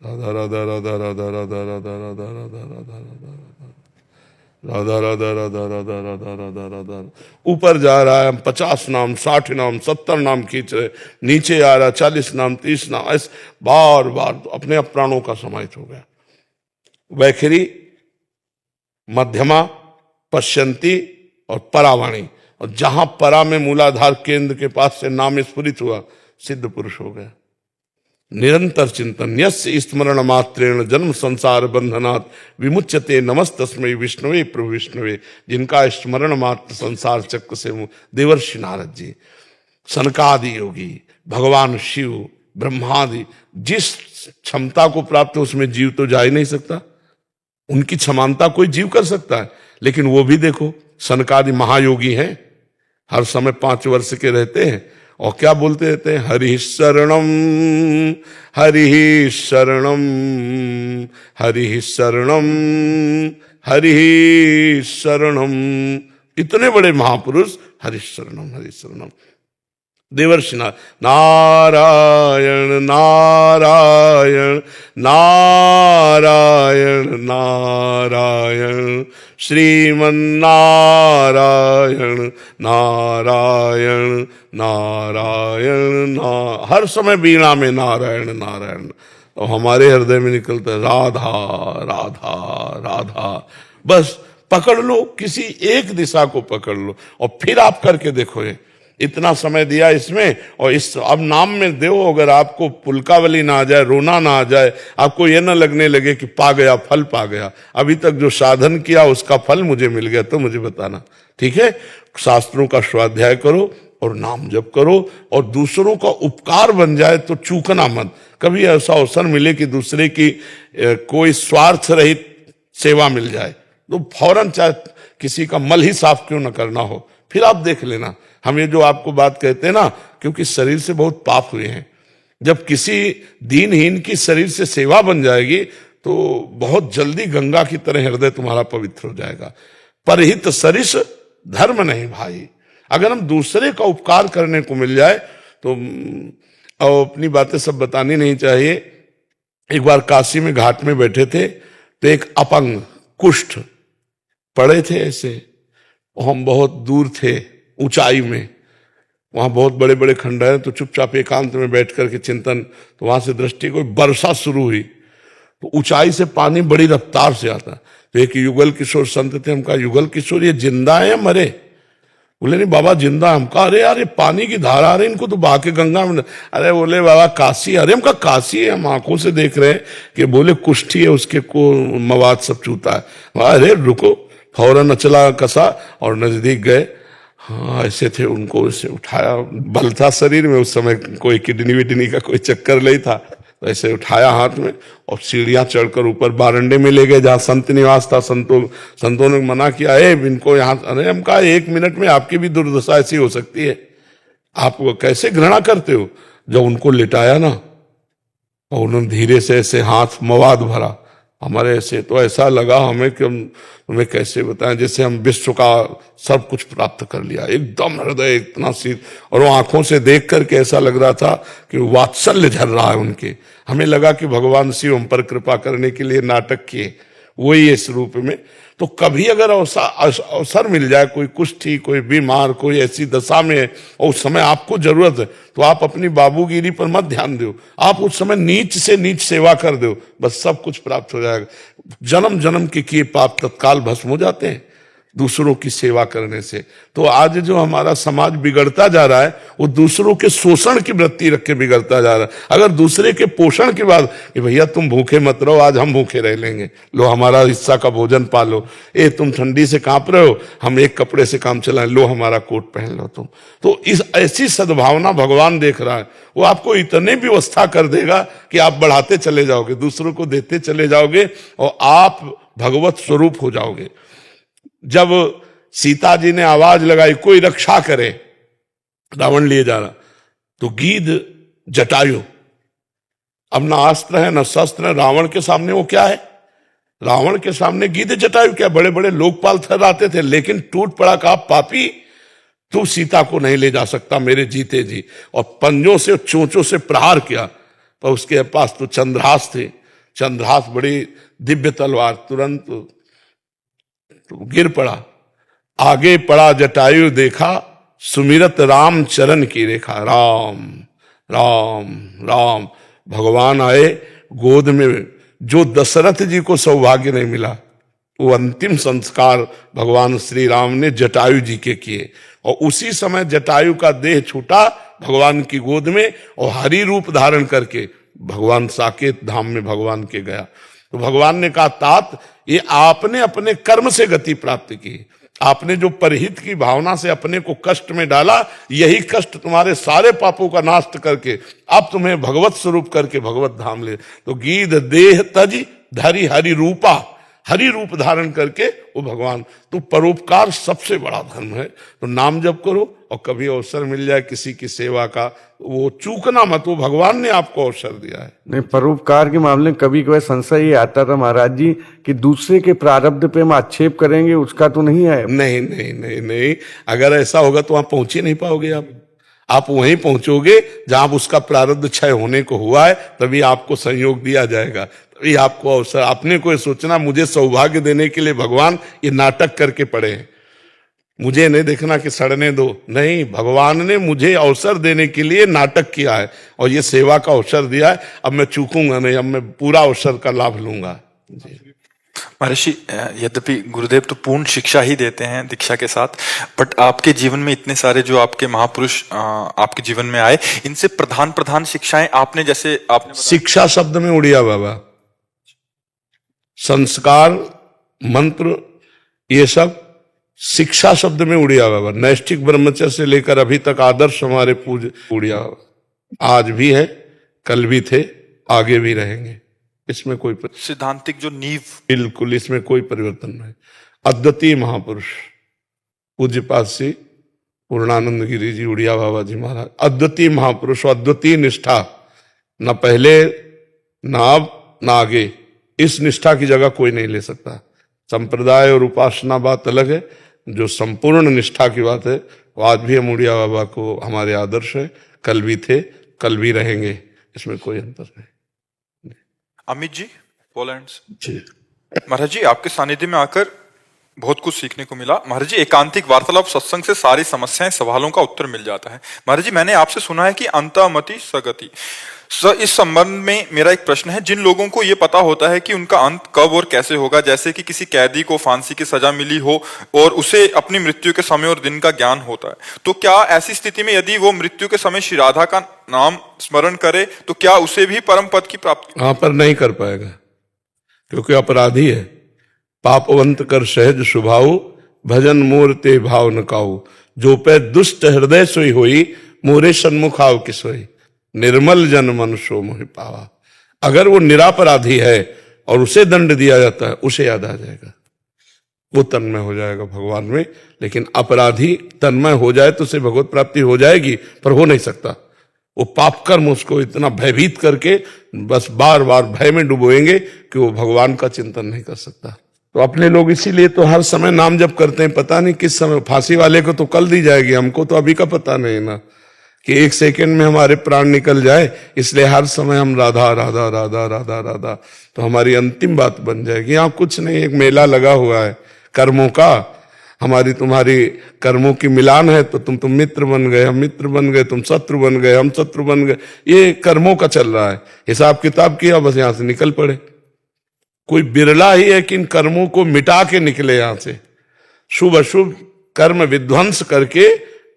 राधा राधा राधा राधा राधा राधा राधा राधा राधा राधा राधा राधा राधा राधा राधा राधा। ऊपर जा रहा है, हम 50 नाम 60 नाम 70 नाम खींच रहे, नीचे आ रहा 40 नाम 30 नाम, ऐसे बार बार अपने प्राणों का समाहित हो गया। वैखरी, मध्यमा, पश्यंती और परावाणी, और जहां परा में मूलाधार केंद्र के पास से नाम स्फुरित हुआ, सिद्ध पुरुष हो गया। निरंतर चिंतन, यस्य स्मरण मात्रेण जन्म संसार बंधनात् विमुच्यते नमस्तस्मै विष्णुवे प्रभु विष्णुवे। जिनका स्मरण मात्र संसार चक्र से देवर्षि नारद जी, सनकादि योगी, भगवान शिव, ब्रह्मादि, जिस क्षमता को प्राप्त हो उसमें जीव तो जा ही नहीं सकता। उनकी क्षमता कोई जीव कर सकता है, लेकिन वो भी देखो सनकादि महायोगी हैं, हर समय 5 वर्ष के रहते हैं, और क्या बोलते रहते हैं, हरि शरणम हरि शरणम हरि शरणम हरि शरणम। इतने बड़े महापुरुष, हरि शरणम। देवर्षि नारायण नारायण नारायण नारायण श्रीमन्नारायण नारायण नारायण हर समय बीणा में नारायण नारायण। तो हमारे हृदय में निकलता है राधा राधा राधा। बस पकड़ लो, किसी एक दिशा को पकड़ लो और फिर आप करके देखो। ये इतना समय दिया इसमें, और इस अब नाम में दो, अगर आपको पुलकावली ना आ जाए, रोना ना आ जाए, आपको ये ना लगने लगे कि पा गया, फल पा गया, अभी तक जो साधन किया उसका फल मुझे मिल गया, तो मुझे बताना, ठीक है। शास्त्रों का स्वाध्याय करो और नाम जप करो, और दूसरों का उपकार बन जाए तो चूकना मत। कभी ऐसा अवसर मिले कि दूसरे की कोई स्वार्थ रहित सेवा मिल जाए तो फौरन, चाहे किसी का मल ही साफ क्यों न करना हो, फिर आप देख लेना। हम ये जो आपको बात कहते हैं ना, क्योंकि शरीर से बहुत पाप हुए हैं, जब किसी दीनहीन की शरीर से सेवा बन जाएगी तो बहुत जल्दी गंगा की तरह हृदय तुम्हारा पवित्र हो जाएगा। परहित सरिस धर्म नहीं भाई। अगर हम दूसरे का उपकार करने को मिल जाए तो, और अपनी बातें सब बतानी नहीं चाहिए। एक बार काशी में घाट में बैठे थे तो एक अपंग कुष्ठ पड़े थे ऐसे, हम बहुत दूर थे ऊंचाई में, वहां बहुत बड़े बड़े खंडहर हैं, तो चुपचाप एकांत में बैठ करके चिंतन, तो वहां से दृष्टि कोई वर्षा शुरू हुई, तो ऊंचाई से पानी बड़ी रफ्तार से आता। तो एक युगल किशोर संत थे, हम कहा युगल किशोर ये जिंदा है या मरे? बोले नहीं बाबा जिंदा। हम कहा अरे यार ये पानी की धारा आ रही, इनको तो बहा के गंगा में। अरे बोले बाबा काशी। अरे हम कहा काशी है, हम आंखों से देख रहे हैं कि बोले कुष्ठी है, उसके को मवाद सब चूता है। अरे रुको, फौरन अचला कसा और नजदीक गए। हाँ ऐसे थे, उनको ऐसे उठाया, बल था शरीर में उस समय, कोई किडनी विडनी का कोई चक्कर नहीं था, तो ऐसे उठाया हाथ में और सीढ़ियां चढ़कर ऊपर बारंडे में ले गए जहां संत निवास था। संतों ने मना किया, इनको यहाँ। अरे हम कहा 1 मिनट में आपकी भी दुर्दशा ऐसी हो सकती है, आप कैसे घृणा करते हो। जब उनको लिटाया ना और उन्होंने धीरे से ऐसे हाथ मवाद भरा हमारे ऐसे, तो ऐसा लगा हमें कि हमें कैसे बताएं, जैसे हम विश्व का सब कुछ प्राप्त कर लिया। एकदम हृदय इतना शीत, और वो आंखों से देख करके ऐसा लग रहा था कि वात्सल्य झर रहा है उनके। हमें लगा कि भगवान शिव हम पर कृपा करने के लिए नाटक किए, वही इस रूप में। तो कभी अगर अवसर मिल जाए, कोई कुष्ठी, कोई बीमार, कोई ऐसी दशा में है और उस समय आपको जरूरत है, तो आप अपनी बाबूगिरी पर मत ध्यान दो, आप उस समय नीच से नीच सेवा कर दो, बस सब कुछ प्राप्त हो जाएगा। जन्म जन्म के किए पाप तत्काल भस्म हो जाते हैं दूसरों की सेवा करने से। तो आज जो हमारा समाज बिगड़ता जा रहा है वो दूसरों के शोषण की वृत्ति रख के बिगड़ता जा रहा है। अगर दूसरे के पोषण के बाद कि भैया तुम भूखे मत रहो, आज हम भूखे रह लेंगे, लो हमारा हिस्सा का भोजन पालो, तुम ठंडी से कांप रहे हो, हम एक कपड़े से काम चलाएं, लो हमारा कोट पहन लो तुम। तो इस ऐसी सद्भावना भगवान देख रहा है, वो आपको इतने व्यवस्था कर देगा कि आप बढ़ाते चले जाओगे, दूसरों को देते चले जाओगे और आप भगवत स्वरूप हो जाओगे। जब सीता जी ने आवाज लगाई कोई रक्षा करे, रावण लिए जा रहा, तो गीध जटायु, अब ना अस्त्र है ना शस्त्र है, रावण के सामने वो क्या है? रावण के सामने गीध जटायु क्या? बड़े बड़े लोकपाल थर्राते थे, लेकिन टूट पड़ा कहा पापी तू सीता को नहीं ले जा सकता मेरे जीते जी, और पंजों से चोंचों से प्रहार किया। पर उसके पास तो चंद्रहास थे, चंद्रहास बड़ी दिव्य तलवार, तुरंत तो गिर पड़ा। आगे पड़ा जटायु देखा, सुमिरत राम चरण की रेखा। राम राम राम भगवान आए गोद में। जो दशरथ जी को सौभाग्य नहीं मिला, वो अंतिम संस्कार भगवान श्री राम ने जटायु जी के किए, और उसी समय जटायु का देह छूटा भगवान की गोद में, और हरि रूप धारण करके भगवान साकेत धाम में भगवान के गया। तो भगवान ने कहा, तात ये आपने अपने कर्म से गति प्राप्त की, आपने जो परहित की भावना से अपने को कष्ट में डाला, यही कष्ट तुम्हारे सारे पापों का नाश करके अब तुम्हें भगवत स्वरूप करके भगवत धाम ले। तो गीध देह तज धरि हरि रूपा, हरि रूप धारण करके वो भगवान। तो परोपकार सबसे बड़ा धर्म है। तो नाम जप करो, और कभी अवसर मिल जाए किसी की सेवा का, वो चूकना मत, वो भगवान ने आपको अवसर दिया है। नहीं, परोपकार के मामले में कभी कभी संशय ये आता था महाराज जी कि दूसरे के प्रारब्ध पे हम आक्षेप करेंगे, उसका तो नहीं है। नहीं नहीं नहीं नहीं, अगर ऐसा होगा तो आप पहुंच ही नहीं पाओगे। आप वहीं पहुंचोगे जहां उसका प्रारब्ध क्षय होने को हुआ है, तभी आपको संयोग दिया जाएगा, तभी आपको अवसर। आपने कोई सोचना मुझे सौभाग्य देने के लिए भगवान ये नाटक करके पड़े हैं, मुझे नहीं देखना कि सड़ने दो, नहीं, भगवान ने मुझे अवसर देने के लिए नाटक किया है और ये सेवा का अवसर दिया है। अब मैं चूकूंगा नहीं, अब मैं पूरा अवसर का लाभ लूंगा जी। महर्षि, यद्यपि गुरुदेव तो पूर्ण शिक्षा ही देते हैं दीक्षा के साथ, बट आपके जीवन में इतने सारे जो आपके महापुरुष आपके जीवन में आए, इनसे प्रधान प्रधान शिक्षाएं आपने, जैसे आपने शिक्षा शब्द में उड़िया बाबा, संस्कार, मंत्र, ये सब शिक्षा शब्द में उड़िया बाबा। नैष्ठिक ब्रह्मचर्य से लेकर अभी तक आदर्श हमारे पूज उड़िया बाबा, आज भी है, कल भी थे, आगे भी रहेंगे। इसमें कोई सिद्धांतिक जो नींव, बिल्कुल इसमें कोई परिवर्तन नहीं। अद्वितीय महापुरुष पूज्यपाद श्री पूर्णानंद गिरी जी उड़िया बाबा जी महाराज, अद्वितीय महापुरुष, अद्वितीय निष्ठा, न पहले न अब न आगे, इस निष्ठा की जगह कोई नहीं ले सकता। संप्रदाय और उपासना बात अलग है, जो संपूर्ण निष्ठा की बात है वो आज भी हम उड़िया बाबा को हमारे आदर्श है, कल भी थे, कल भी रहेंगे, इसमें कोई अंतर नहीं। अमित जी, पोलैंड जी महाराज जी, आपके सानिध्य में आकर बहुत कुछ सीखने को मिला। महाराज जी, एकांतिक वार्तालाप सत्संग से सारी समस्याएं, सवालों का उत्तर मिल जाता है। महाराज जी, मैंने आपसे सुना है कि अंतमति सगति, इस संबंध में मेरा एक प्रश्न है। जिन लोगों को ये पता होता है कि उनका अंत कब और कैसे होगा, जैसे कि किसी कैदी को फांसी की सजा मिली हो और उसे अपनी मृत्यु के समय और दिन का ज्ञान होता है, तो क्या ऐसी स्थिति में यदि वो मृत्यु के समय श्री राधा का नाम स्मरण करे तो क्या उसे भी परम पद की प्राप्ति? वहां पर नहीं कर पाएगा, क्योंकि अपराधी है। पापवंत कर सहज स्वभाव, भजन मोर ते भाव न काऊ, जो पे दुष्ट हृदय सोई होई, मोरे सन्मुख आव की सोई, निर्मल जन मन सो मोहि पावा। अगर वो निरापराधी है और उसे दंड दिया जाता है, उसे याद आ जाएगा, वो तन्मय हो जाएगा भगवान में। लेकिन अपराधी तन्मय हो जाए तो उसे भगवत प्राप्ति हो जाएगी, पर हो नहीं सकता। वो पाप कर्म उसको इतना भयभीत करके बस बार बार भय में डुबोएंगे कि वो भगवान का चिंतन नहीं कर सकता। तो अपने लोग इसीलिए तो हर समय नाम जप करते हैं, पता नहीं किस समय। फांसी वाले को तो कल दी जाएगी, हमको तो अभी का पता नहीं ना कि एक सेकंड में हमारे प्राण निकल जाए, इसलिए हर समय हम राधा राधा राधा राधा राधा, तो हमारी अंतिम बात बन जाएगी। यहाँ कुछ नहीं, एक मेला लगा हुआ है कर्मों का, हमारी तुम्हारी कर्मों की मिलान है, तो तुम मित्र बन गए, हम मित्र बन गए, तुम शत्रु बन गए, हम शत्रु बन गए, ये कर्मों का चल रहा है। हिसाब किताब किया, बस यहां से निकल पड़े। कोई बिरला ही है कि इन कर्मों को मिटा के निकले यहां से, शुभ अशुभ कर्म विध्वंस करके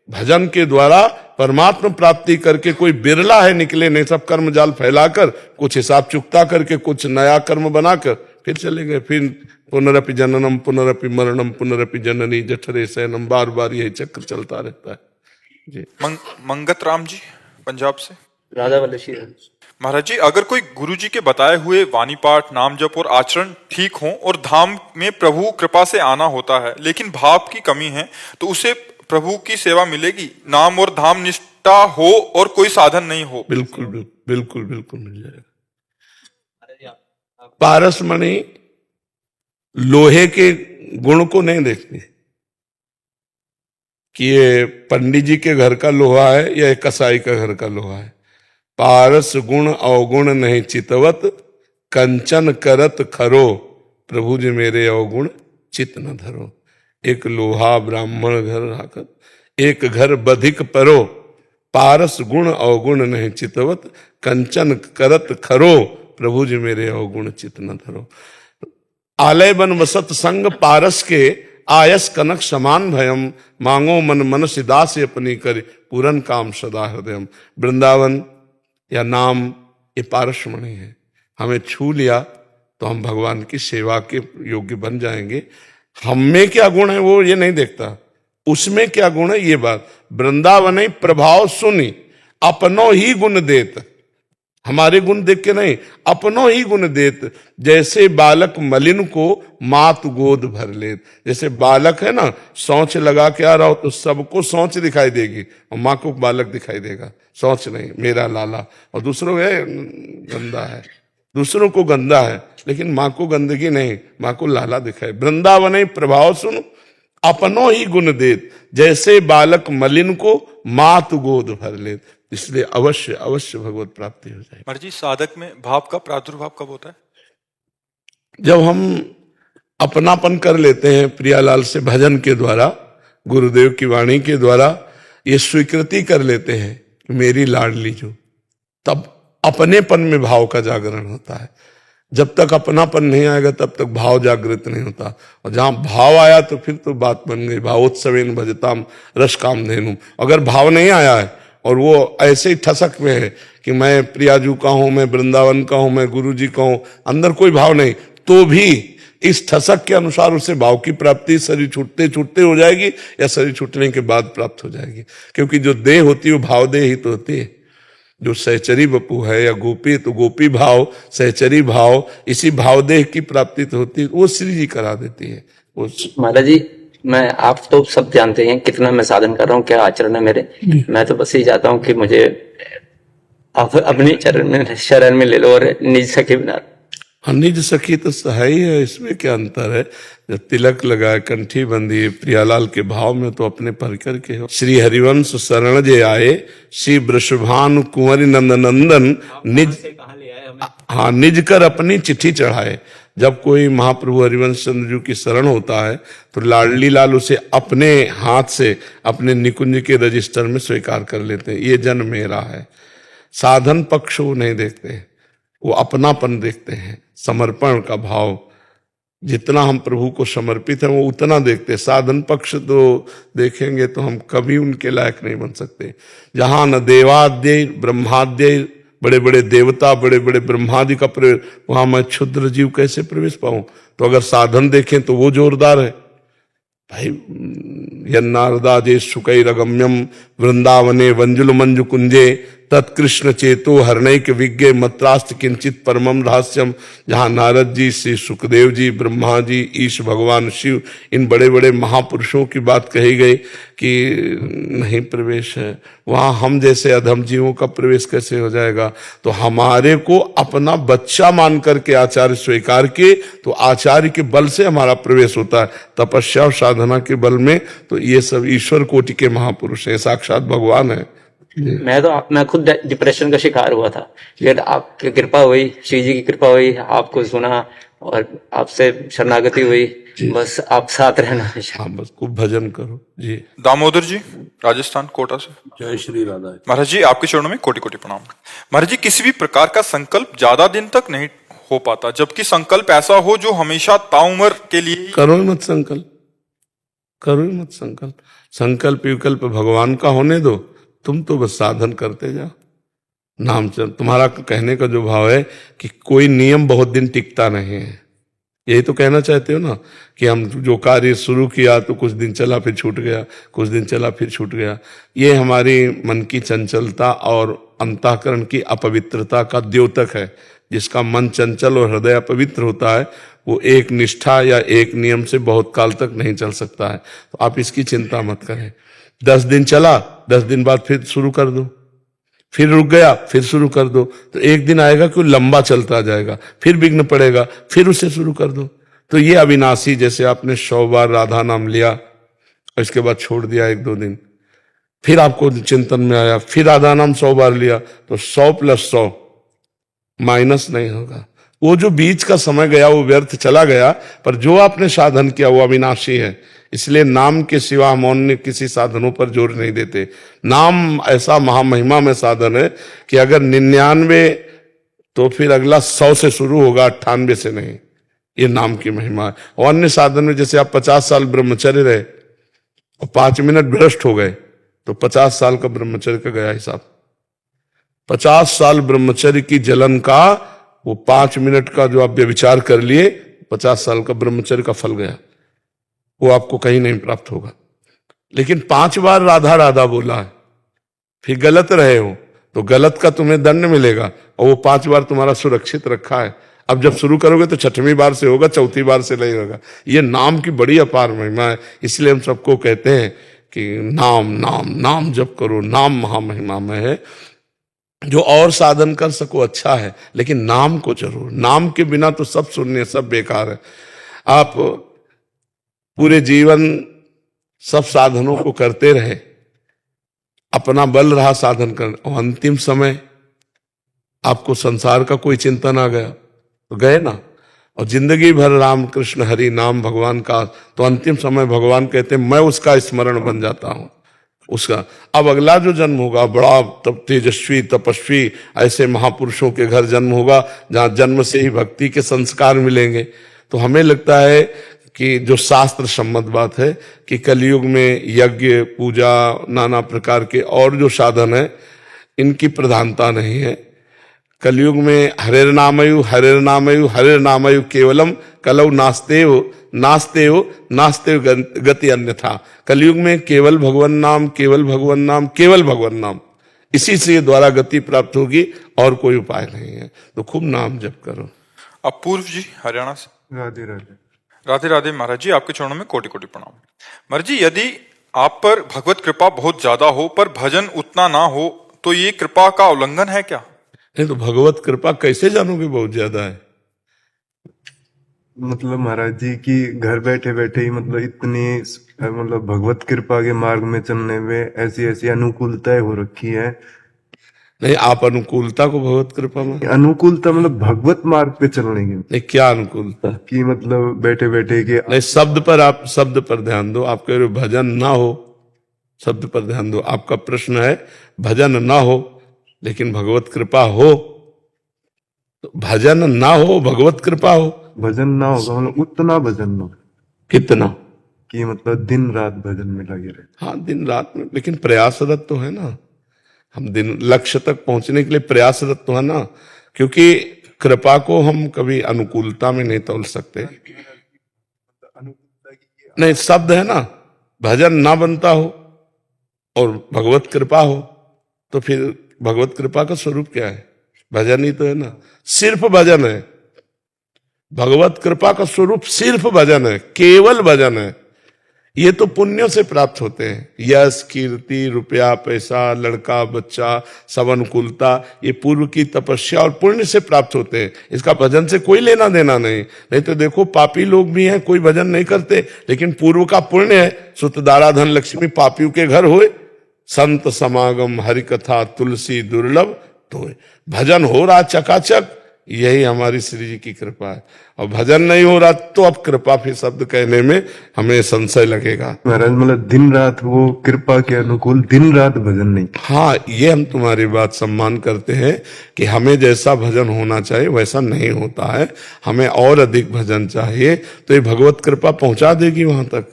भजन के द्वारा परमात्मा प्राप्ति करके कोई बिरला है निकले, नहीं सब कर्म जाल फैलाकर कुछ हिसाब चुकता करके कुछ नया कर्म बनाकर फिर चले गए। फिर पुनरपि जननम पुनरपि मरणम पुनरपि जननी जठरे शयनम, बार बार यही चक्र चलता रहता है जी। मंगत राम जी पंजाब से। राधा वल्लशी महाराज जी, अगर कोई गुरु जी के बताए हुए वाणी पाठ, नाम जप और आचरण ठीक हो और धाम में प्रभु कृपा से आना होता है, लेकिन भाव की कमी है, तो उसे प्रभु की सेवा मिलेगी? नाम और धाम निष्ठा हो और कोई साधन नहीं हो? बिल्कुल बिल्कुल बिल्कुल मिल जाएगा। पारसमणि लोहे के गुण को नहीं देखती कि ये पंडित जी के घर का लोहा है या कसाई का घर का लोहा है। पारस गुण अवगुण नहीं चितवत, कंचन करत खरो, प्रभु जी मेरे अवगुण चित न धरो। एक लोहा ब्राह्मण घर राखत, एक घर बधिक परो, पारस गुण अवगुण नहीं चितवत, कंचन करत खरो, प्रभु जी मेरे अवगुण चित न धरो। आलय बन वसत संग पारस के, आयस कनक समान भयम, मांगो मन मन सिदास अपनी कर, पूरन काम सदा हृदयम। वृंदावन या नाम ये पारसमणि है, हमें छू लिया तो हम भगवान की सेवा के योग्य बन जाएंगे। हम में क्या गुण है वो ये नहीं देखता, उसमें क्या गुण है ये बात। वृंदावन प्रभाव सुनी, अपनों ही गुण देत, हमारे गुण देख के नहीं, अपनों ही गुण देत। जैसे बालक मलिन को मात गोद भर लेत। जैसे बालक है ना, सोच लगा के आ रहा हो तो सबको सोच दिखाई देगी और माँ को बालक दिखाई देगा, सोच नहीं, मेरा लाला। और दूसरों है गंदा है, दूसरों को गंदा है, लेकिन माँ को गंदगी नहीं, माँ को लाला दिखाए। वृंदावन प्रभाव सुन, अपनों ही गुण देत, जैसे बालक मलिन को मात गोद भर लेत। इसलिए अवश्य अवश्य भगवत प्राप्ति हो जाए। महाराज जी, साधक में भाव का प्रादुर्भाव कब होता है? जब हम अपनापन कर लेते हैं प्रियालाल से भजन के द्वारा, गुरुदेव की वाणी के द्वारा ये स्वीकृति कर लेते हैं कि मेरी लाडली जो, तब अपनेपन में भाव का जागरण होता है। जब तक अपनापन नहीं आएगा तब तक भाव जागृत नहीं होता, और जहां भाव आया तो फिर तो बात बन गई। भावोत्सवेन भजताम रस काम धेनुम। अगर भाव नहीं आया है और वो ऐसे ही ठसक में है कि मैं प्रियाजू का हूं, मैं वृंदावन का हूं, मैं गुरु जी का हूं, अंदर कोई भाव नहीं, तो भी इस ठसक के अनुसार उसे भाव की प्राप्ति शरीर छूटते छूटते हो जाएगी या शरीर छूटने के बाद प्राप्त हो जाएगी। क्योंकि जो देह होती है वो भाव देह ही तो होती है। जो सहचरी बपू है या गोपी, तो गोपी भाव, सहचरी भाव, इसी भाव देह की प्राप्ति तो होती है, वो श्री जी करा देती है। महाराज जी, मैं, आप तो सब जानते हैं कितना मैं साधन कर रहा हूँ, क्या आचरण है मेरे। मैं तो बस यही चाहता हूँ कि मुझे आप अपने शरण में ले लो और निज सखी बना। हाँ, निज सखी तो सहाय है, इसमें क्या अंतर है। जब तिलक लगाए, कंठी बंधी, प्रियालाल के भाव में तो अपने परिकर के हो। श्री हरिवंश शरण जे आए, श्री वृषभानु कुंवरी नंद नंदन, निज, हाँ, निज कर अपनी चिट्ठी चढ़ाए। जब कोई महाप्रभु हरिवंश चंद्र जी की शरण होता है तो लाडली लाल उसे अपने हाथ से अपने निकुंज के रजिस्टर में स्वीकार कर लेते हैं, ये जन मेरा है। साधन पक्ष वो नहीं देखते, वो अपनापन देखते हैं, समर्पण का भाव। जितना हम प्रभु को समर्पित हैं वो उतना देखते हैं। साधन पक्ष तो देखेंगे तो हम कभी उनके लायक नहीं बन सकते। जहां न देवाद्य ब्रह्माद्य, बड़े बड़े देवता, बड़े बड़े ब्रह्मादि का प्रवेश, वहां मैं क्षुद्र जीव कैसे प्रवेश पाऊं। तो अगर साधन देखें तो वो जोरदार है भाई। यन्नारदा जे सुकैरगम्यम वृंदावने वंजुल मंजु कुंजे, तत्कृष्ण चेतो हरणैक विज्ञ मत्रास्त किंचित परमम रहस्यम। जहां नारद जी, श्री सुखदेव जी, ब्रह्मा जी, ईश भगवान शिव, इन बड़े बड़े महापुरुषों की बात कही गई कि नहीं प्रवेश है, वहां हम जैसे अधम जीवों का प्रवेश कैसे हो जाएगा। तो हमारे को अपना बच्चा मान करके आचार्य स्वीकार किए तो आचार्य के बल से हमारा प्रवेश होता है। तपस्या और साधना के बल में तो ये सब ईश्वर कोटि के महापुरुष है, साक्षात भगवान है। मैं खुद डिप्रेशन का शिकार हुआ था, लेकिन आपकी कृपा हुई, श्री जी की कृपा हुई, आपको सुना और आपसे शरणागति हुई। बस आप साथ रहना। हाँ, बस खूब भजन करो जी। दामोदर जी, राजस्थान, कोटा से। जय श्री राधा। महाराज जी, आपके चरणों में कोटि कोटि प्रणाम। महाराज जी, किसी भी प्रकार का संकल्प ज्यादा दिन तक नहीं हो पाता, जबकि संकल्प ऐसा हो जो हमेशा ताउम्र के लिए। करो ही मत संकल्प, करो ही मत संकल्प। संकल्प विकल्प भगवान का होने दो, तुम तो बस साधन करते जाओ। नाम चल, तुम्हारा कहने का जो भाव है कि कोई नियम बहुत दिन टिकता नहीं है, यही तो कहना चाहते हो ना कि हम जो कार्य शुरू किया तो कुछ दिन चला फिर छूट गया, कुछ दिन चला फिर छूट गया। ये हमारी मन की चंचलता और अंतःकरण की अपवित्रता का द्योतक है। जिसका मन चंचल और हृदय अपवित्र होता है वो एक निष्ठा या एक नियम से बहुत काल तक नहीं चल सकता है। तो आप इसकी चिंता मत करें। 10 दिन चला, 10 दिन बाद फिर शुरू कर दो, फिर रुक गया फिर शुरू कर दो, तो एक दिन आएगा कि लंबा चलता जाएगा, फिर विघ्न पड़ेगा, फिर उसे शुरू कर दो। तो ये अविनाशी, जैसे आपने 100 बार राधा नाम लिया और इसके बाद छोड़ दिया 1-2 दिन, फिर आपको चिंतन में आया, फिर राधा नाम 100 बार लिया, तो 100 + 100 माइनस नहीं होगा, वो जो बीच का समय गया वो व्यर्थ चला गया, पर जो आपने साधन किया वो अविनाशी है। इसलिए नाम के सिवा हम अन्य किसी साधनों पर जोर नहीं देते। नाम ऐसा महामहिमा में साधन है कि अगर 99 तो फिर अगला 100 से शुरू होगा, 98 से नहीं। ये नाम की महिमा है। और अन्य साधन में जैसे आप 50 साल ब्रह्मचर्य रहे और 5 मिनट भ्रष्ट हो गए तो 50 साल का ब्रह्मचर्य का गया हिसाब। 50 साल ब्रह्मचर्य की जलन का वो 5 मिनट का जो आप व्यभिचार कर लिए, 50 साल का ब्रह्मचर्य का फल गया, वो आपको कहीं नहीं प्राप्त होगा। लेकिन 5 बार राधा राधा बोला है, फिर गलत रहे हो तो गलत का तुम्हें दंड मिलेगा, और वो 5 बार तुम्हारा सुरक्षित रखा है। अब जब शुरू करोगे तो 6वीं बार से होगा, 4थी बार से नहीं होगा। ये नाम की बड़ी अपार महिमा है। इसलिए हम सबको कहते हैं कि नाम नाम नाम जप करो, नाम महामहिमा में है। जो और साधन कर सको अच्छा है, लेकिन नाम को जरूर, नाम के बिना तो सब शून्य, सब बेकार है। आप पूरे जीवन सब साधनों को करते रहे, अपना बल रहा साधन कर, और अंतिम समय आपको संसार का कोई चिंतन आ गया तो गए ना। और जिंदगी भर राम कृष्ण हरि नाम भगवान का, तो अंतिम समय भगवान कहते हैं मैं उसका स्मरण बन जाता हूं उसका। अब अगला जो जन्म होगा बड़ा तब तेजस्वी तपस्वी ऐसे महापुरुषों के घर जन्म होगा, जहां जन्म से ही भक्ति के संस्कार मिलेंगे। तो हमें लगता है कि जो शास्त्र सम्मत बात है कि कलयुग में यज्ञ पूजा नाना प्रकार के और जो साधन है इनकी प्रधानता नहीं है। कलयुग में हरेर नामयु हरेर नामयु हरेर नामयु केवलम कलौ नास्तेव नास्तेव नास्तेव गति अन्यथा। कलयुग में केवल भगवान नाम, केवल भगवान नाम, केवल भगवान नाम, इसी से द्वारा गति प्राप्त होगी, और कोई उपाय नहीं है। तो खूब नाम जप करो। अब पूर्व जी हरियाणा से। राधे राधे। राधे राधे महाराज जी, आपके चरणों में कोटि कोटि प्रणाम। महाराज जी, यदि आप पर भगवत कृपा बहुत ज्यादा हो पर भजन उतना ना हो तो ये कृपा का उल्लंघन है क्या? नहीं तो भगवत कृपा कैसे जानोगे बहुत ज्यादा है? मतलब महाराज जी की घर बैठे बैठे ही मतलब इतनी मतलब भगवत कृपा के मार्ग में चलने में ऐसी ऐसी अनुकूलताएं हो रखी है। नहीं, आप अनुकूलता को भगवत कृपा में, अनुकूलता मतलब भगवत मार्ग पे चलने की, नहीं क्या अनुकूलता कि मतलब बैठे बैठे के नहीं, शब्द पर, आप शब्द पर ध्यान दो। आप कह रहे हो भजन ना हो, शब्द पर ध्यान दो। आपका प्रश्न है भजन ना हो लेकिन भगवत कृपा हो, तो भजन ना हो भगवत कृपा हो। भजन ना होगा मतलब उतना भजन ना हो कितना कि मतलब दिन रात भजन में लगे रहे। हाँ दिन रात में, लेकिन प्रयासरत तो है ना। हम दिन लक्ष्य तक पहुंचने के लिए प्रयासरत तो है ना, क्योंकि कृपा को हम कभी अनुकूलता में नहीं तोल सकते। नहीं, शब्द है ना, भजन ना बनता हो और भगवत कृपा हो, तो फिर भगवत कृपा का स्वरूप क्या है? भजन ही तो है ना, सिर्फ भजन है। भगवत कृपा का स्वरूप सिर्फ भजन है, केवल भजन है। ये तो पुण्यों से प्राप्त होते हैं, यश कीर्ति रुपया पैसा लड़का बच्चा सब अनुकूलता, ये पूर्व की तपस्या और पुण्य से प्राप्त होते हैं। इसका भजन से कोई लेना देना नहीं। नहीं तो देखो पापी लोग भी हैं, कोई भजन नहीं करते, लेकिन पूर्व का पुण्य है। सुतदारा धन लक्ष्मी पापियों के घर होए, संत समागम हरि कथा तुलसी दुर्लभ तो भजन हो रहा चकाचक, यही हमारी श्री जी की कृपा है। और भजन नहीं हो रहा तो अब कृपा फिर शब्द कहने में हमें संशय लगेगा। महाराज मतलब दिन रात वो कृपा के अनुकूल दिन रात भजन नहीं। हाँ, ये हम तुम्हारी बात सम्मान करते हैं कि हमें जैसा भजन होना चाहिए वैसा नहीं होता है, हमें और अधिक भजन चाहिए, तो ये भगवत कृपा पहुंचा देगी वहां तक।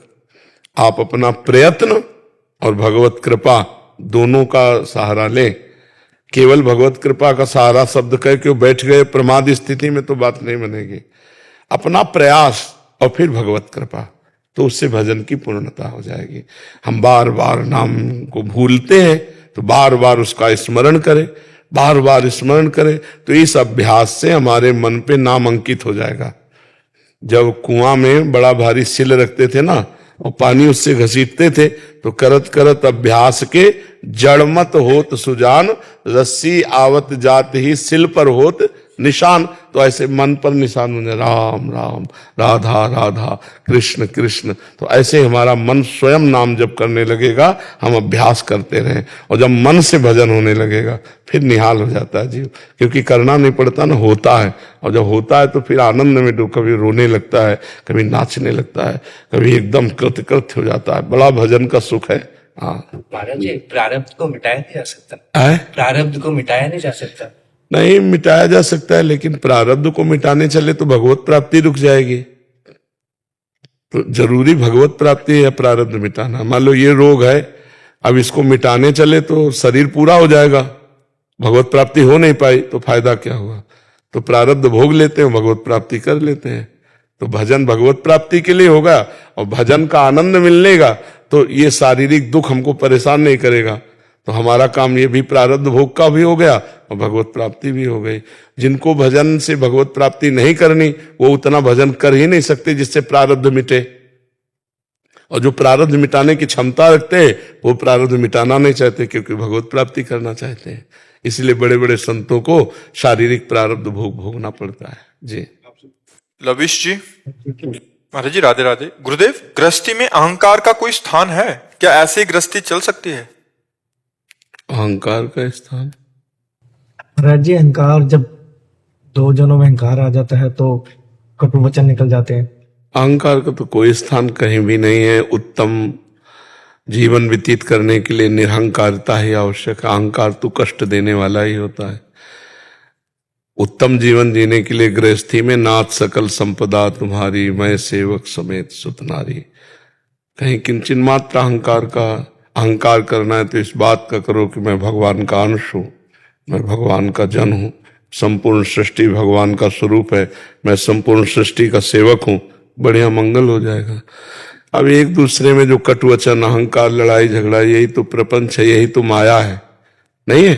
आप अपना प्रयत्न और भगवत कृपा दोनों का सहारा लें। केवल भगवत कृपा का सहारा शब्द कह के बैठ गए प्रमाद स्थिति में तो बात नहीं बनेगी। अपना प्रयास और फिर भगवत कृपा, तो उससे भजन की पूर्णता हो जाएगी। हम बार बार नाम को भूलते हैं तो बार बार उसका स्मरण करें, बार बार स्मरण करें, तो इस अभ्यास से हमारे मन पे नाम अंकित हो जाएगा। जब कुआं में बड़ा भारी सिल रखते थे ना और पानी उससे घसीटते थे, तो करत करत अभ्यास के जड़मत होत सुजान, रस्सी आवत जात ही सिल पर होत निशान। तो ऐसे मन पर निशान होने, राम राम, राधा राधा, कृष्ण कृष्ण। तो ऐसे हमारा मन स्वयं नाम जप करने लगेगा, हम अभ्यास करते रहें, और जब मन से भजन होने लगेगा फिर निहाल हो जाता है जीव, क्योंकि करना नहीं पड़ता ना, होता है। और जब होता है तो फिर आनंद में कभी रोने लगता है, कभी नाचने लगता है, कभी एकदम कृतकृत्य हो जाता है। बड़ा भजन का सुख है। हाँ महाराज जी, प्रारब्ध को मिटाया नहीं जा सकता। है? प्रारब्ध को मिटाया नहीं जा सकता। नहीं मिटाया जा सकता है, लेकिन प्रारब्ध को मिटाने चले तो भगवत प्राप्ति रुक जाएगी। तो जरूरी भगवत प्राप्ति है या प्रारब्ध मिटाना? मान लो ये रोग है, अब इसको मिटाने चले तो शरीर पूरा हो जाएगा, भगवत प्राप्ति हो नहीं पाई तो फायदा क्या हुआ? तो प्रारब्ध भोग लेते हैं, भगवत प्राप्ति कर लेते हैं। तो भजन भगवत प्राप्ति के लिए होगा, और भजन का आनंद मिलनेगा तो ये शारीरिक दुख हमको परेशान नहीं करेगा। तो हमारा काम ये भी प्रारब्ध भोग का भी हो गया और भगवत प्राप्ति भी हो गई। जिनको भजन से भगवत प्राप्ति नहीं करनी, वो उतना भजन कर ही नहीं सकते जिससे प्रारब्ध मिटे। और जो प्रारब्ध मिटाने की क्षमता रखते हैं वो प्रारब्ध मिटाना नहीं चाहते, क्योंकि भगवत प्राप्ति करना चाहते हैं। इसलिए बड़े बड़े संतों को शारीरिक प्रारब्ध भोग भोगना पड़ता है। जी लविश जी, महाराज जी राधे राधे। गुरुदेव, गृहस्थी में अहंकार का कोई स्थान है क्या? ऐसी गृहस्थी चल सकती है? अहंकार का स्थान? महाराज जी, अहंकार, जब दो जनों में अहंकार आ जाता है तो कटु वचन निकल जाते हैं। अहंकार का तो कोई स्थान कहीं भी नहीं है। उत्तम जीवन व्यतीत करने के लिए निरहंकारता ही आवश्यक है। अहंकार तो कष्ट देने वाला ही होता है। उत्तम जीवन जीने के लिए गृहस्थी में नाथ सकल संपदा तुम्हारी, मैं सेवक समेत सुत नारी। कहीं किंचन मात्र अहंकार करना है तो इस बात का करो कि मैं भगवान का अंश हूं, मैं भगवान का जन हूं, संपूर्ण सृष्टि भगवान का स्वरूप है, मैं संपूर्ण सृष्टि का सेवक हूं, बढ़िया मंगल हो जाएगा। अब एक दूसरे में जो कटुवचन, अहंकार, लड़ाई झगड़ा, यही तो प्रपंच है, यही तो माया है, नहीं है?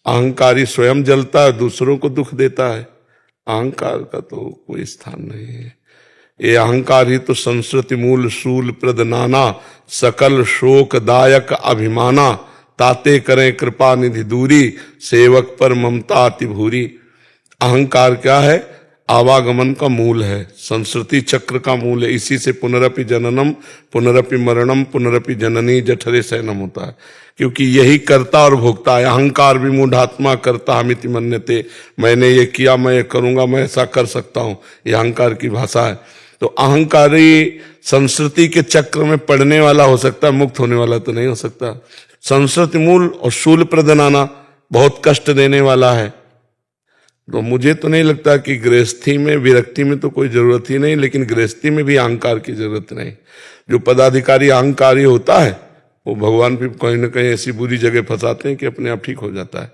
अहंकारी स्वयं जलता है, दूसरों को दुख देता है। अहंकार का तो कोई स्थान नहीं है। ये अहंकार ही तो संस्कृति मूल शूल प्रद नाना, सकल शोक दायक अभिमाना, ताते करें कृपा निधि दूरी, सेवक पर ममता अति भूरी। अहंकार क्या है? आवागमन का मूल है, संस्कृति चक्र का मूल है। इसी से पुनरपि जननम पुनरपि मरणम पुनरपि जननी जठरे शयनम होता है, क्योंकि यही करता और भोगता है। अहंकार विमूढ़ात्मा करता हमिति मन्यते, मैंने ये किया, मैं ये करूंगा, मैं ऐसा कर सकता हूं, ये अहंकार की भाषा है। तो अहंकारी संस्कृति के चक्र में पड़ने वाला हो सकता है, मुक्त होने वाला तो नहीं हो सकता। संस्कृति मूल और शूल प्रदनाना बहुत कष्ट देने वाला है। तो मुझे तो नहीं लगता कि गृहस्थी में, विरक्ति में तो कोई जरूरत ही नहीं, लेकिन गृहस्थी में भी अहंकार की जरूरत नहीं। जो पदाधिकारी अहंकारी होता है वो भगवान भी कहीं ना कहीं ऐसी बुरी जगह फंसाते हैं कि अपने आप ठीक हो जाता है।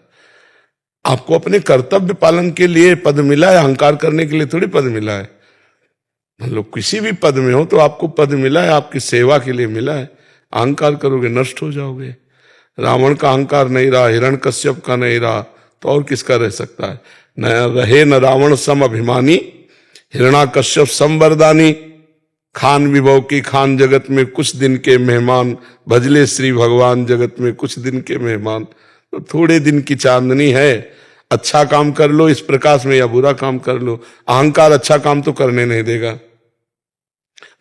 आपको अपने कर्तव्य पालन के लिए पद मिला है, अहंकार करने के लिए थोड़ी पद मिला है। मतलब किसी भी पद में हो तो आपको पद मिला है, आपकी सेवा के लिए मिला है। अहंकार करोगे नष्ट हो जाओगे। रावण का अहंकार नहीं रहा, हिरण्यकश्यप का नहीं रहा, तो और किसका रह सकता है? न रहे न रावण सम अभिमानी, हिरण्यकश्यप सम वरदानी। खान विभव की खान जगत में कुछ दिन के मेहमान, भजले श्री भगवान जगत में कुछ दिन के मेहमान। तो थोड़े दिन की चांदनी है, अच्छा काम कर लो इस प्रकाश में या बुरा काम कर लो। अहंकार अच्छा काम तो करने नहीं देगा।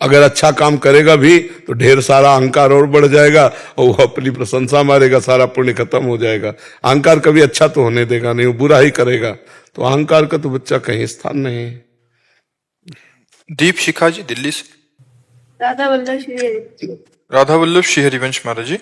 अगर अच्छा काम करेगा भी तो ढेर सारा अहंकार और बढ़ जाएगा और वो अपनी प्रशंसा मारेगा, सारा पुण्य खत्म हो जाएगा। अहंकार कभी अच्छा तो होने देगा नहीं, वो बुरा ही करेगा। तो अहंकार का तो बच्चा कहीं स्थान नहीं है। दीप शिखा जी दिल्ली से। राधा वल्लभ श्री हरिवंश महाराज जी।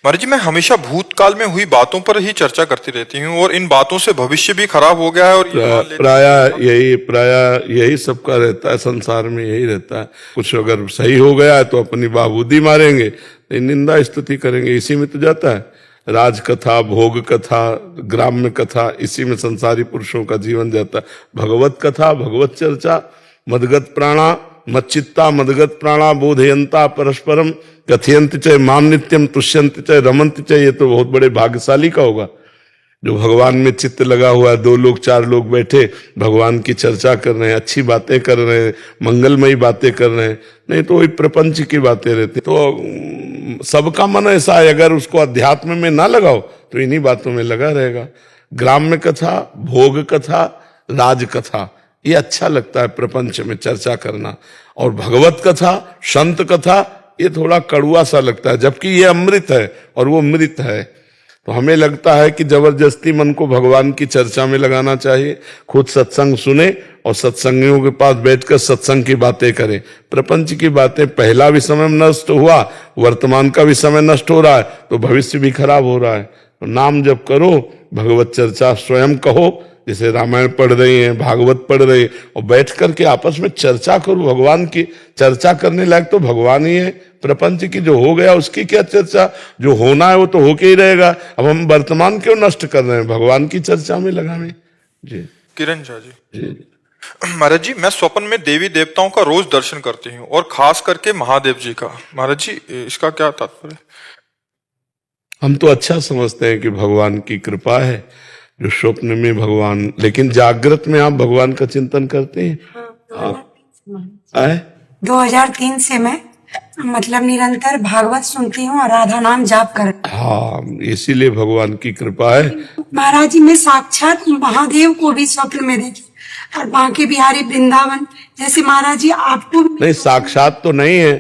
महाराज जी, मैं हमेशा भूतकाल में हुई बातों पर ही चर्चा करती रहती हूँ और इन बातों से भविष्य भी खराब हो गया है। और प्राय यही सबका रहता है, संसार में यही रहता है। कुछ अगर सही हो गया है तो अपनी बाबूदी मारेंगे, निंदा स्तुति करेंगे, इसी में तो जाता है। राज कथा, भोग कथा, ग्राम्य कथा, इसी में संसारी पुरुषों का जीवन जाता है। भगवत कथा, भगवत चर्चा, मदगत प्राणा मच्चित्ता मदगत प्राणा बोधयंता परस्परम कथयंत च माम नित्यम तुष्यंत च रमंत च। ये तो बहुत बड़े भाग्यशाली का होगा जो भगवान में चित्त लगा हुआ है, 2 लोग 4 लोग बैठे भगवान की चर्चा कर रहे हैं, अच्छी बातें कर रहे हैं, मंगलमयी बातें कर रहे हैं, नहीं तो वही प्रपंच की बातें रहती। तो सबका मन ऐसा है, अगर उसको अध्यात्म में ना लगाओ तो इन्हीं बातों में लगा रहेगा। ग्राम्य कथा, भोग कथा, राज कथा, ये अच्छा लगता है प्रपंच में चर्चा करना। और भगवत कथा, संत कथा, ये थोड़ा कड़ुआ सा लगता है, जबकि ये अमृत है और वो मृत है। तो हमें लगता है कि जबरदस्ती मन को भगवान की चर्चा में लगाना चाहिए, खुद सत्संग सुने और सत्संगियों के पास बैठकर सत्संग की बातें करें। प्रपंच की बातें, पहला भी समय नष्ट हुआ, वर्तमान का भी समय नष्ट हो रहा है, तो भविष्य भी खराब हो रहा है। तो नाम जप करो, भगवत चर्चा स्वयं कहो, जैसे रामायण पढ़ रही हैं, भागवत पढ़ रही है, और बैठ करके आपस में चर्चा करो। भगवान की चर्चा करने लायक तो भगवान ही है। प्रपंच की जो हो गया उसकी क्या चर्चा, जो होना है वो तो होके ही रहेगा। अब हम वर्तमान क्यों नष्ट कर रहे हैं, भगवान की चर्चा में लगावे। जी किरण झा जी, महाराज जी, मैं स्वप्न में देवी देवताओं का रोज दर्शन करती हूँ और खास करके महादेव जी का। महाराज जी, इसका क्या तात्पर्य? हम तो अच्छा समझते हैं कि भगवान की कृपा है जो स्वप्न में भगवान, लेकिन जागृत में आप भगवान का चिंतन करते हैं? हाँ, 2003 से मैं मतलब निरंतर भागवत सुनती हूँ और राधा नाम जाप कर। हाँ, इसीलिए भगवान की कृपा है। महाराज जी, मैं साक्षात महादेव को भी स्वप्न में देखी और बांके बिहारी वृंदावन, जैसे महाराज जी आपको नहीं, साक्षात तो नहीं है,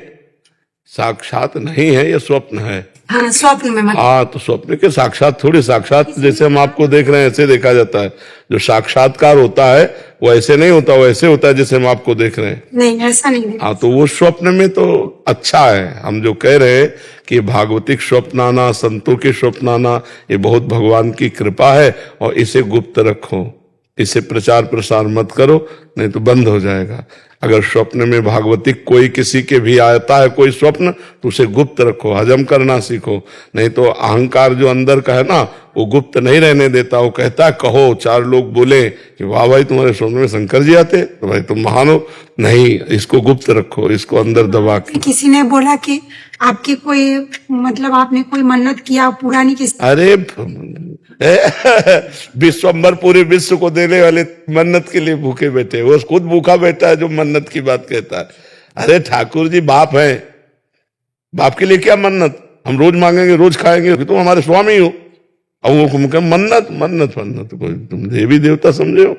साक्षात नहीं है, ये स्वप्न है। हाँ, स्वप्न में मतलब हाँ, तो स्वप्न के साक्षात थोड़ी, साक्षात जैसे हम आपको देख रहे हैं ऐसे देखा जाता है। जो साक्षात्कार होता है वो ऐसे नहीं होता, वो ऐसे होता है जैसे हम आपको देख रहे हैं। नहीं, ऐसा नहीं है। हाँ, तो वो स्वप्न में तो अच्छा है। हम जो कह रहे हैं कि भागवतिक स्वप्न आना, संतों के स्वप्न आना, ये बहुत भगवान की कृपा है। और इसे गुप्त रखो, इसे प्रचार प्रसार मत करो, नहीं तो बंद हो जाएगा। अगर स्वप्न में भागवतिक कोई किसी के भी आता है कोई स्वप्न, तो उसे गुप्त रखो, हजम करना सीखो। नहीं तो अहंकार जो अंदर का है ना, वो गुप्त नहीं रहने देता। वो कहता है कहो, 4 लोग बोले कि वाह भाई तुम्हारे स्वप्न में शंकर जी आते, तो भाई तुम महान हो। नहीं, इसको गुप्त रखो, इसको अंदर दबा के। किसी ने बोला कि आपकी कोई मतलब आपने कोई मन्नत किया पुरानी किस। अरे विश्वम्भर पूरे विश्व को देने वाले मन्नत के लिए भूखे बैठे, वो खुद भूखा बैठा है जो मन्नत की बात कहता है। अरे ठाकुर जी बाप है, बाप के लिए क्या मन्नत, हम रोज मांगेंगे रोज खाएंगे, तुम हमारे स्वामी हो। अब वो मन्नत मन्नत मन्नत कोई तुम देवी देवता समझे हो?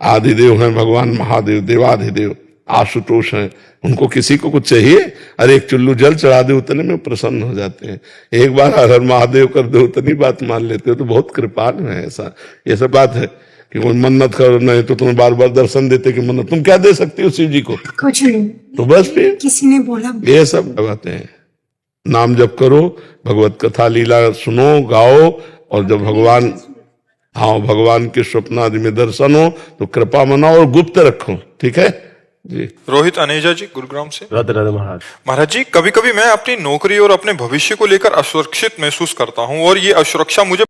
आदिदेव हैं भगवान महादेव, देवाधिदेव आशुतोष हैं, उनको किसी को कुछ चाहिए, अरे एक चुल्लू जल चढ़ा दे उतने में प्रसन्न हो जाते हैं। एक बार हर हर महादेव कर दो उतनी बात मान लेते हो, तो बहुत कृपाल है। ऐसा ये सब बात है कि कोई मन्नत कर, नहीं तो तुम्हें बार बार दर्शन देते कि मन्नत, तुम क्या दे सकती हो शिव जी को? कुछ नहीं, तो बस फिर किसी ने बोला। ये सब बातें हैं। नाम जप करो, भगवत कथा लीला सुनो, गाओ, और जब भगवान, हाँ, भगवान के स्वप्न आदि में दर्शन हो तो कृपा मनाओ और गुप्त रखो। ठीक है जी। रोहित अनेजा जी, गुरुग्राम से। राधे राधे महाराज। महाराज जी, कभी कभी मैं अपनी नौकरी और अपने भविष्य को लेकर असुरक्षित महसूस करता हूँ और ये असुरक्षा मुझे